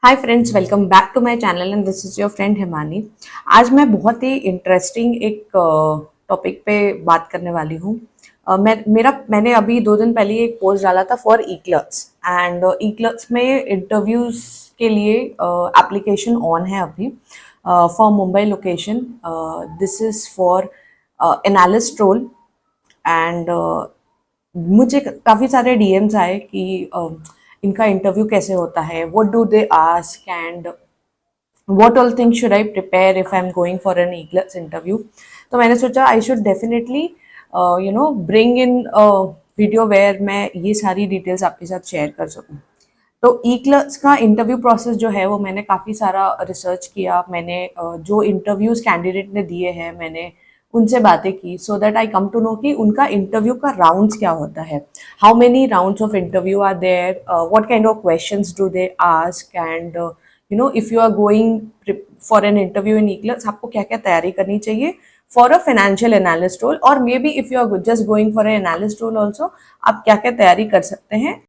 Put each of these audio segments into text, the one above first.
Hi friends, welcome back to my channel and this is your friend Himani. आज मैं बहुत ही interesting एक topic पे बात करने वाली हूँ। मैंने अभी 2 दिन पहले एक पोस्ट डाला था for eClerx and eClerx में इंटरव्यूज के लिए एप्लीकेशन ऑन है अभी for Mumbai location. This is for analyst role and मुझे काफ़ी सारे डीएम्स आए कि इनका इंटरव्यू कैसे होता है, what do they ask and what all things should I prepare if I'm going for an E-Class interview. तो मैंने सोचा I should definitely bring in a video where मैं ये सारी डिटेल्स आपके साथ शेयर कर सकूँ। तो ई क्लर्क्स का इंटरव्यू प्रोसेस जो है वो मैंने काफ़ी सारा रिसर्च किया। मैंने जो इंटरव्यूज कैंडिडेट ने दिए हैं मैंने उनसे बातें की so that I come to know कि उनका इंटरव्यू का राउंड्स क्या होता है, how many rounds of interview are there, what kind of questions do they ask and if you are going for an interview in eClerx आपको क्या क्या तैयारी करनी चाहिए for a financial analyst role, और maybe if you are just going for an analyst role also आप क्या क्या तैयारी कर सकते हैं।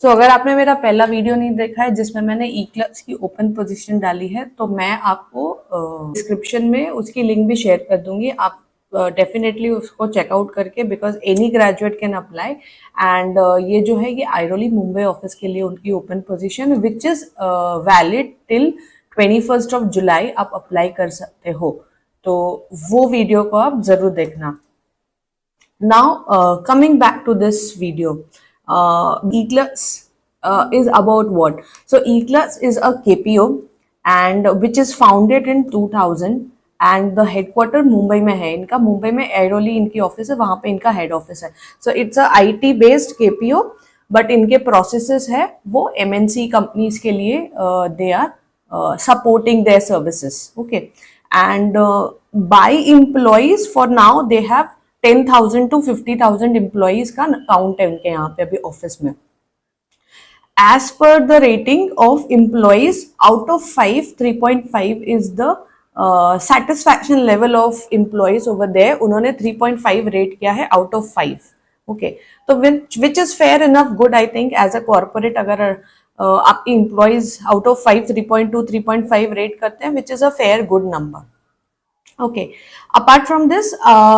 तो अगर आपने मेरा पहला वीडियो नहीं देखा है जिसमें मैंने ई क्लर्क्स की ओपन पोजीशन डाली है तो मैं आपको डिस्क्रिप्शन में उसकी लिंक भी शेयर कर दूंगी। आप डेफिनेटली उसको चेकआउट करके, because any graduate can apply and ये जो है ये आइरोली मुंबई ऑफिस के लिए उनकी open position which is valid till 21 जुलाई आप अप्लाई कर सकते हो। तो वो वीडियो को आप जरूर देखना। Now, coming back to this video, eClerx is about what? So, eClerx is a KPO and which is founded in 2000 and the headquarter Mumbai में है इनका। मुंबई में एरोली इनकी ऑफिस है, वहाँ पे इनका हेड ऑफिस है। So it's a IT based KPO but इनके प्रोसेसेस है वो MNC कंपनीज के लिए they are supporting their services. Okay, and by employees for now they have 10,000 to 50,000 employees का काउंट है उनके यहाँ पे अभी ऑफिस में। As per the rating of employees out of 5, 3.5 is the satisfaction level of employees over there. उन्होंने 3.5 rate किया है आउट ऑफ 5। ओके, तो which is fair enough good I think as a corporate. अगर आपकी employees out of 5 3.2 3.5 rate करते हैं which is a fair good number. Okay, apart from this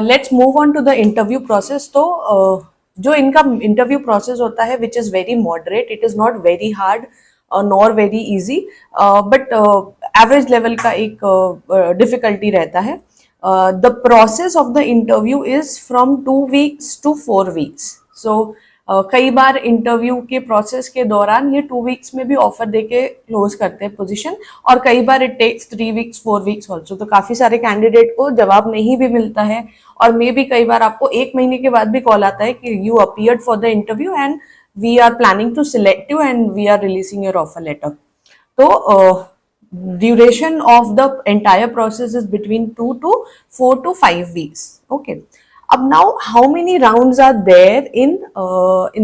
let's move on to the interview process. तो जो इनका interview process होता है which is very moderate, it is not very hard nor very easy but average level का एक difficulty रहता है। The process of the interview is from 2 weeks to 4 weeks. So कई बार इंटरव्यू के प्रोसेस के दौरान ये 2 weeks में भी ऑफर देके क्लोज करते हैं पोजीशन, और कई बार it takes 3 weeks 4 weeks also. तो काफी सारे कैंडिडेट को जवाब नहीं भी मिलता है, और मे भी कई बार आपको 1 महीने के बाद भी कॉल आता है कि you appeared for the interview and we are planning to select you and we are releasing your offer letter. तो duration of the entire process is between 2 to 4 to 5 weeks. Okay. अब now how many rounds are there in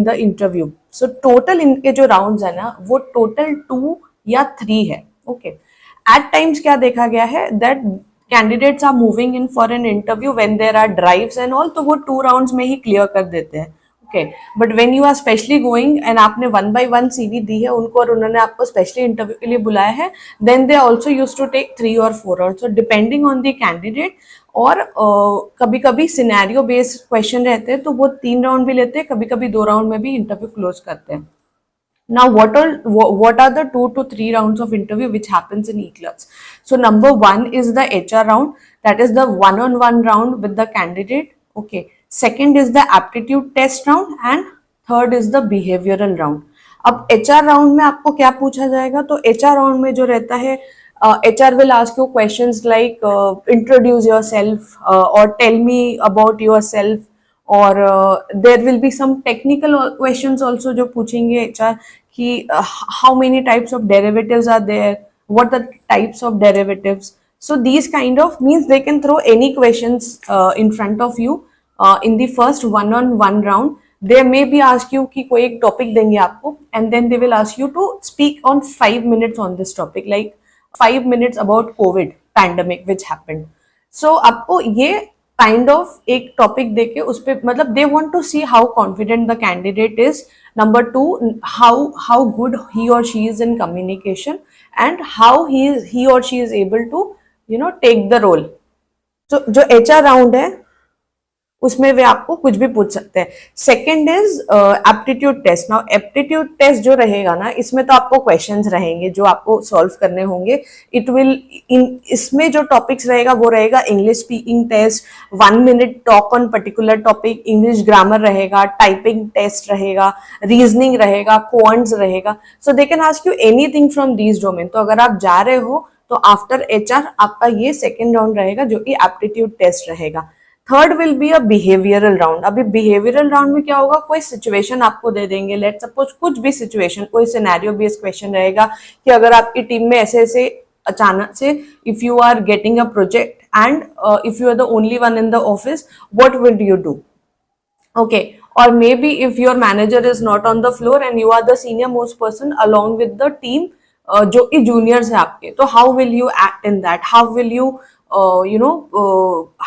the interview? So total इनके जो rounds है ना वो total 2 या 3 है। Okay, eight times क्या देखा गया है that candidates are moving in for an interview when there are drives and all, तो वो 2 राउंड्स में ही क्लियर कर देते हैं। Okay, but when you are specially going and आपने 1 by 1 CV दी है उनको और उन्होंने आपको स्पेशली इंटरव्यू के लिए बुलाया है, then they also used to take 3 or 4 round. So depending on the candidate, और कभी कभी सिनेरियो बेस्ड क्वेश्चन रहते हैं तो वो 3 राउंड भी लेते हैं, कभी कभी 2 राउंड में भी इंटरव्यू क्लोज करते हैं। Now, what are the 2 to 3 rounds of interview which happens in E-Clerks? So, number 1 is the HR round, that is the one-on-one round with the candidate. Okay. Second is the aptitude test round and third is the behavioral round. अब HR round में आपको क्या पूछा जाएगा? तो HR round में जो रहता है, HR will ask you questions like introduce yourself or tell me about yourself, और there will be some technical questions also जो पूछेंगे HR कि how many types of derivatives are there, what the types of derivatives. So these kind of means they can throw any questions in front of you in the first one-on-one round. They may be ask you कि कोई एक topic देंगे आपको and then they will ask you to speak on 5 minutes on this topic, like 5 minutes about covid pandemic which happened. So आपको ये kind of एक topic देके उस पे, मतलब they want to see how confident the candidate is, number two how good he or she is in communication, and how he or she is able to take the role. तो जो HR round है उसमें वे आपको कुछ भी पूछ सकते हैं। Second is aptitude test. Now aptitude test जो रहेगा ना, इसमें तो आपको क्वेश्चंस रहेंगे जो आपको सॉल्व करने होंगे। इट विल इसमें जो टॉपिक्स रहेगा वो रहेगा English speaking test, 1 minute talk on particular topic, English grammar रहेगा, टाइपिंग टेस्ट रहेगा, रीजनिंग रहेगा, क्वांट्स रहेगा। So they can ask you anything from these domain. तो अगर आप जा रहे हो तो आफ्टर HR आपका ये सेकेंड राउंड रहेगा जो कि एप्टीट्यूड टेस्ट रहेगा। Third will be a behavioural round. अभी बिहेवियरल राउंड में क्या होगा, कोई सिचुएशन आपको दे देंगे, लेट सपोज कुछ भी सिचुएशन, कोई सिनेरियो बेस्ड क्वेश्चन रहेगा कि अगर आपकी टीम में ऐसे ऐसे अचानक से if you are getting a project and if you are the only one in the office, what will you do? Okay, or maybe if your manager is not on the floor and you are the senior most person along with the team, जो कि juniors है आपके, तो how will you act in that? How will you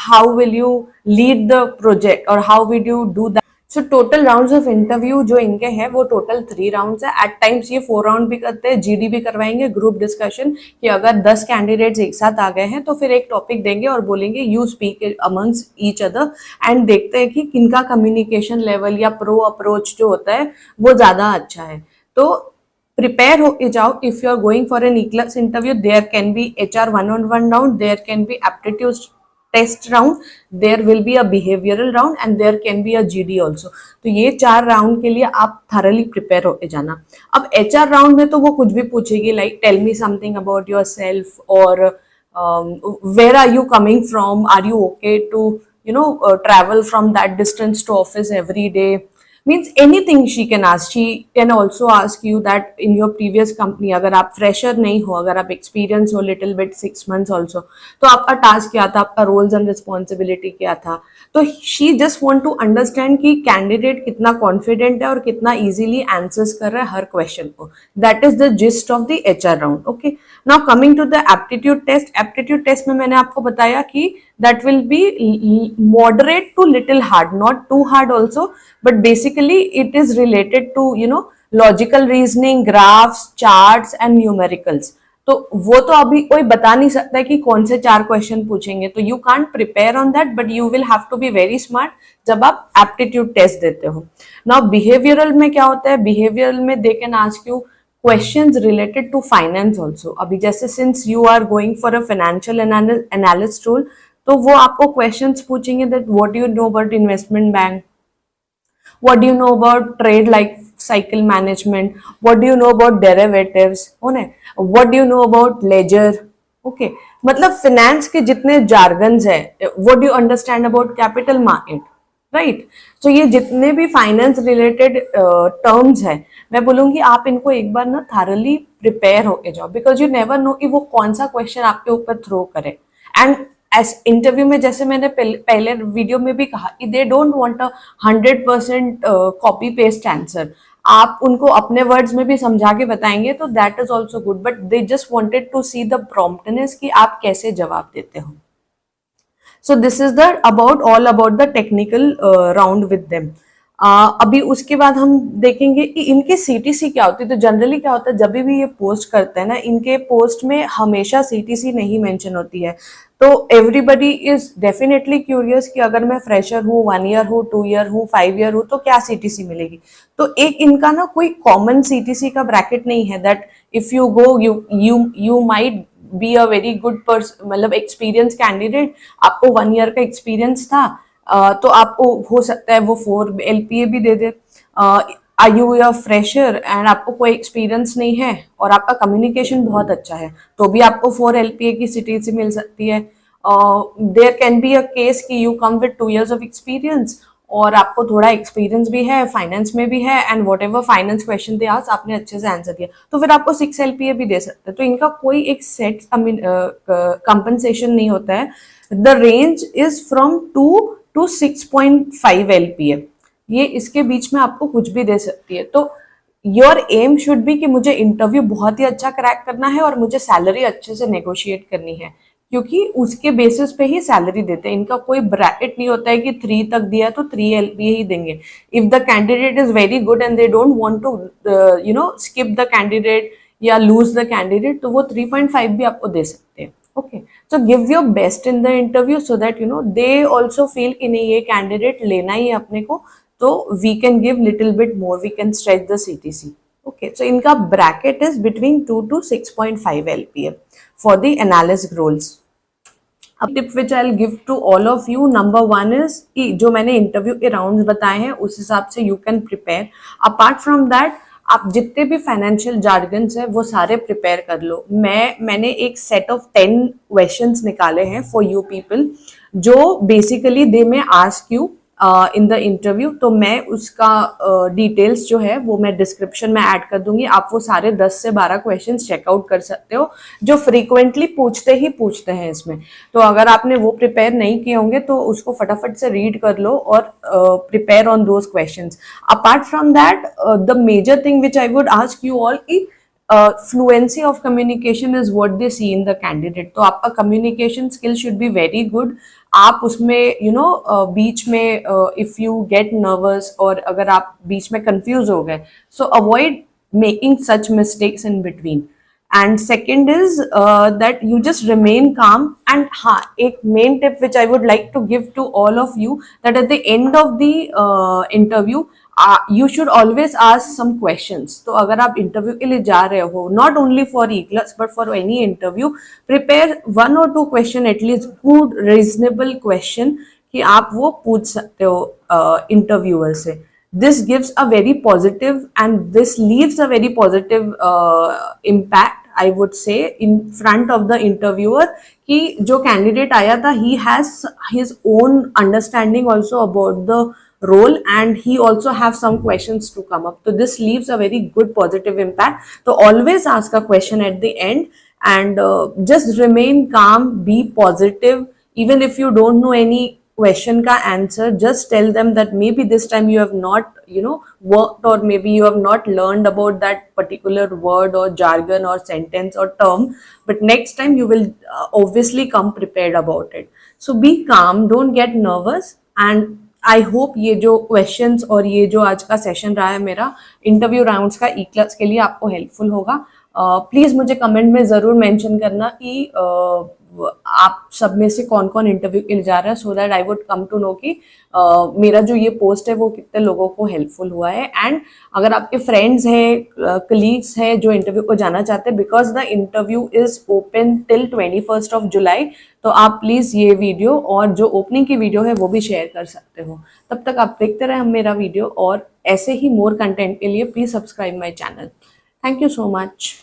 how will you lead the project, or how will you do that? So total rounds of interview जो इनके हैं वो total 3 rounds है। एट टाइम्स ये 4 round भी करते हैं, GD भी करवाएंगे, ग्रुप डिस्कशन, कि अगर 10 कैंडिडेट्स एक साथ आ गए हैं तो फिर एक टॉपिक देंगे और बोलेंगे you speak amongst each other, and देखते हैं कि किनका कम्युनिकेशन लेवल या प्रो अप्रोच जो होता है वो ज्यादा अच्छा है। तो प्रिपेयर होके जाओ। If you are going for an E-class interview, there can be HR 1-on-1 round, there can be aptitude test round, there will be a behavioural round, and there can be a GD also. तो ये 4 round के लिए आप thoroughly prepare होके जाना। अब HR round में तो वो कुछ भी पूछेगी, like tell me something about yourself, और where are you coming from, are you okay to travel from that distance to office every day, means anything she can ask. She can also ask you that in your previous company, अगर आप fresher नहीं हो, अगर आप experience हो little bit 6 months also, तो आपका task क्या था, आपका roles and responsibility क्या था। तो she just want to understand कि candidate कितना confident है और कितना easily answers कर रहा है हर question को। That is the gist of the HR round. Okay. Now coming to the aptitude test. Aptitude test में मैंने आपको बताया कि that will be moderate to little hard, not too hard also, but basically it is related to logical reasoning, graphs, charts and numericals. तो वो तो अभी कोई बता नहीं सकता है कि कौन से 4 क्वेश्चन पूछेंगे, तो you can't prepare on that, but you will have to be very smart जब आप एप्टीट्यूड टेस्ट देते हो। नाउ बिहेवियरल में क्या होता है, बिहेवियरल में they can ask you questions related to finance also. अभी जैसे since you are going for a financial analyst role, तो वो आपको क्वेश्चंस पूछेंगे that what do you know about investment bank, what do you know about trade life cycle management, what do you know about derivatives, what do you know about ledger, okay, मतलब finance के जितने jargons है, what do you understand about capital market, right. So ये जितने भी finance related terms है, मैं बोलूंगी आप इनको एक बार ना थारली प्रिपेयर होके जाओ, बिकॉज यू नेवर नो कि वो कौन सा क्वेश्चन आपके ऊपर थ्रो करे। एंड एस इंटरव्यू में जैसे मैंने पहले वीडियो में भी कहा कि दे don't want a 100% copy paste answer. आप उनको अपने वर्ड्स में भी समझा के बताएंगे तो that is also good, but they just wanted to see the promptness कि आप कैसे जवाब देते हो। So this is the about all about the technical round with them. अभी उसके बाद हम देखेंगे कि इनके CTC क्या होती है। तो जनरली क्या होता है, जब भी ये पोस्ट करते हैं ना, इनके पोस्ट में हमेशा CTC नहीं मेंशन होती है। तो एवरीबडी इज डेफिनेटली क्यूरियस कि अगर मैं फ्रेशर हूँ, 1 ईयर हूँ, 2 ईयर हूँ, 5 ईयर हूँ, तो क्या CTC मिलेगी। तो एक इनका ना कोई कॉमन CTC का ब्रैकेट नहीं है that if you go you might be a very good person, मतलब एक्सपीरियंस कैंडिडेट, आपको 1 ईयर का एक्सपीरियंस था, तो आपको हो सकता है वो 4 LPA भी दे दे। Are you a fresher and आपको कोई एक्सपीरियंस नहीं है और आपका कम्युनिकेशन बहुत अच्छा है, तो भी आपको 4 LPA की CTC मिल सकती है। There can be a case कि you come with 2 years of experience और आपको थोड़ा एक्सपीरियंस भी है, फाइनेंस में भी है, and whatever finance question they ask आपने अच्छे से आंसर दिया, तो फिर आपको 6 LPA भी दे सकते हैं। तो इनका कोई एक सेट कंपनसेशन नहीं होता है। The range is from 2 to 6.5 LPA, ये इसके बीच में आपको कुछ भी दे सकती है। तो योर एम शुड बी कि मुझे इंटरव्यू बहुत ही अच्छा क्रैक करना है और मुझे सैलरी अच्छे से नेगोशिएट करनी है। क्योंकि उसके बेसिस पे ही सैलरी देते हैं। इनका कोई ब्रैकेट नहीं होता है कि 3 तक दिया तो 3 एलपीए ही देंगे। If the candidate is very good and they don't want to skip the candidate या लूज द कैंडिडेट, तो वो 3.5 भी आपको दे सकते हैं। Okay, so give your best in the interview so that they also feel कि नहीं, ये कैंडिडेट लेना ही है अपने को, तो we can give little bit more, we can stretch the CTC. Okay, so इनका bracket is between 2 to 6.5 LPA for the analyst roles. अब tip which I give to all of you, number one is कि जो मैंने interview के rounds बताए हैं उस हिसाब से you can prepare. Apart from that, आप जितने भी फाइनेंशियल जार्गन्स हैं वो सारे प्रिपेयर कर लो। मैंने एक सेट ऑफ 10 क्वेश्चंस निकाले हैं फॉर यू पीपल, जो बेसिकली दे में ask you in the interview. तो मैं उसका डिटेल्स जो है वो मैं डिस्क्रिप्शन में ऐड कर दूंगी। आप वो सारे 10 से 12 क्वेश्चंस चेकआउट कर सकते हो जो फ्रीक्वेंटली पूछते हैं इसमें। तो अगर आपने वो प्रिपेयर नहीं किए होंगे तो उसको फटाफट से रीड कर लो और prepare on those questions. Apart from that, the major thing which I would ask you all की fluency of communication is what they see in the candidate. तो आपका communication skill should be very good. आप उसमें बीच में if you get nervous और अगर आप बीच में कंफ्यूज हो गए, सो avoid making such mistakes in between. And second is that you just remain calm. And एक main tip which I would like to give to all of you, that at the end of the interview you should always ask some questions. तो अगर आप interview के लिए जा रहे हो, not only for E-Class but for any interview, prepare 1 or 2 question, at least good reasonable question कि आप वो पूछ सकते हो इंटरव्यूअर से। This gives a very positive and this leaves a very positive impact, I would say, in front of the interviewer कि जो candidate आया था he has his own understanding also about the role and he also have some questions to come up. So this leaves a very good positive impact. So always ask a question at the end and just remain calm, be positive. Even if you don't know any question ka answer, just tell them that maybe this time you have not worked, or maybe you have not learned about that particular word or jargon or sentence or term, but next time you will obviously come prepared about it. So be calm, don't get nervous, and I hope ये जो questions और ये जो आज का session रहा है मेरा इंटरव्यू राउंड्स का E-Class के लिए आपको हेल्पफुल होगा। प्लीज़ मुझे कमेंट में ज़रूर मेंशन करना कि आप सब में से कौन कौन इंटरव्यू के लिए जा रहा है, so that I would come to know कि मेरा जो ये पोस्ट है वो कितने लोगों को हेल्पफुल हुआ है। एंड अगर आपके फ्रेंड्स हैं, कलीग्स हैं जो इंटरव्यू को जाना चाहते हैं, because the interview is open till 21st of July, तो आप प्लीज़ ये वीडियो और जो ओपनिंग की वीडियो है वो भी शेयर कर सकते हो। तब तक आप देखते रहे मेरा वीडियो, और ऐसे ही मोर कंटेंट के लिए please subscribe my channel. Thank you so much.